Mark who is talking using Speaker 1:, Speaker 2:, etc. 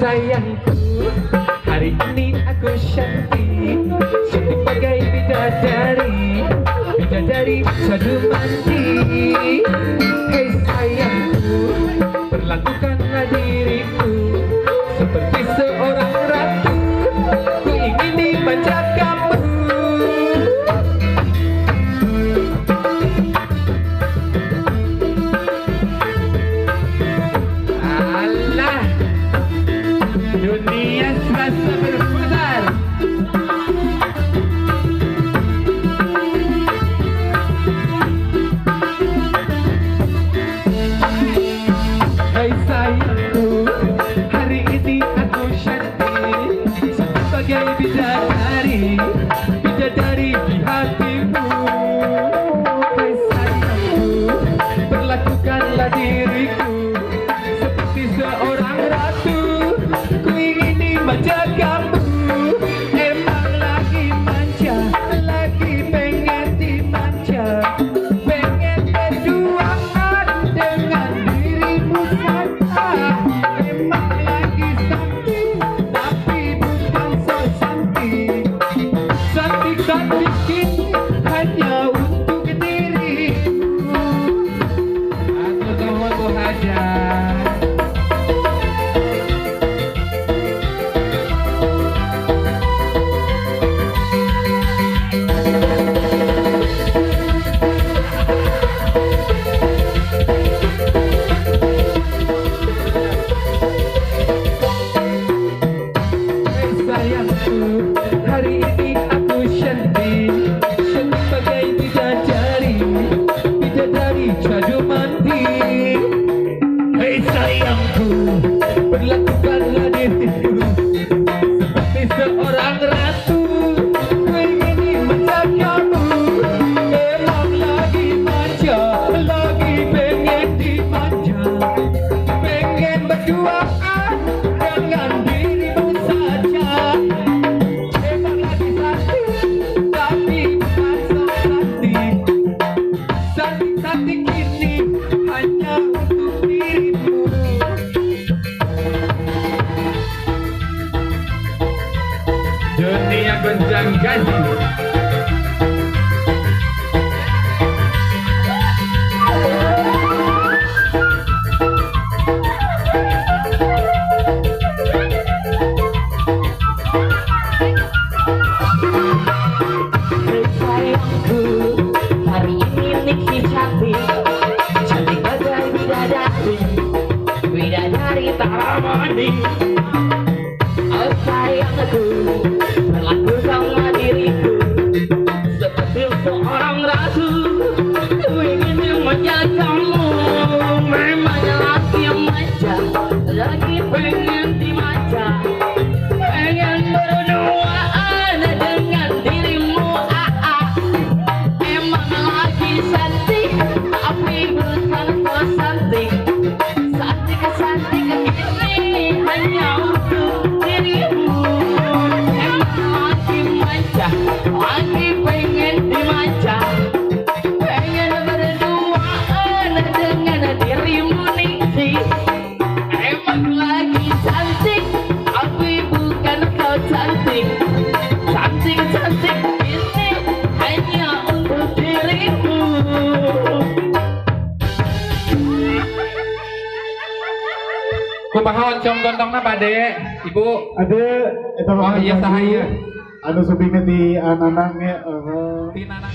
Speaker 1: Sayangku, hari ini aku cantik, cantik bagai bidadari sadu mandi. Hei sayangku, perlakukanlah diriku seperti seorang ratu, ku ingin dimanja kamu. Alah, dunia serasa berputar. Hai sayangku, hari ini aku cantik sebagai bidadari di hatimu. Hai sayangku, perlakukanlah diriku seperti seorang ratu, ku ingin dimanja kamu. Emang lagi manja, lagi pengen dimanja, pengen berduaan dengan dirimu saja. Emang lagi cantik, tapi bukan so cantik. Cantik-cantik ini hanya untuk dirimu. Aku tunggu hajat. Sayangku, hari ini aku cantik, cantik bagai bidadari sadu mandi. Hei sayangku, perlakukanlah diriku seperti seorang ratu, ku ingin dimanja kamu. Emang lagi manja, lagi pengen dimanja, pengen berduaan dengan dirimu saja. Emang lagi cantik, tapi bukan so cantik. Cantik-cantik ini hanya untuk dirimu. Dunia gonjang ganjing.
Speaker 2: Sayangku, hari ini Niki cantik, cantik bagai bidadari tak mandi. Oh sayangku, perlakukanlah diriku seperti seorang ratu, ku ingin dimanja kamu. Memang lagi manja, lagi pengen dimanja, pengen berduaan dengan dirimu. Emang lagi cantik, tapi bukan so cantik. Cantik-cantik ini hanya untuk dirimu. Emang lagi manja, lagi pengen dimanja, pengen berduaan dengan dirimu Niki. Emang lagi cantik, tapi bukan kau cantik. Cantik-cantik ini hanya untuk dirimu.
Speaker 1: Kumaha oncom gontongna bade, Ibu?
Speaker 3: Ada eta
Speaker 1: Oh iya sahaya.
Speaker 3: anu supingna di ananangnya
Speaker 1: Tinanang.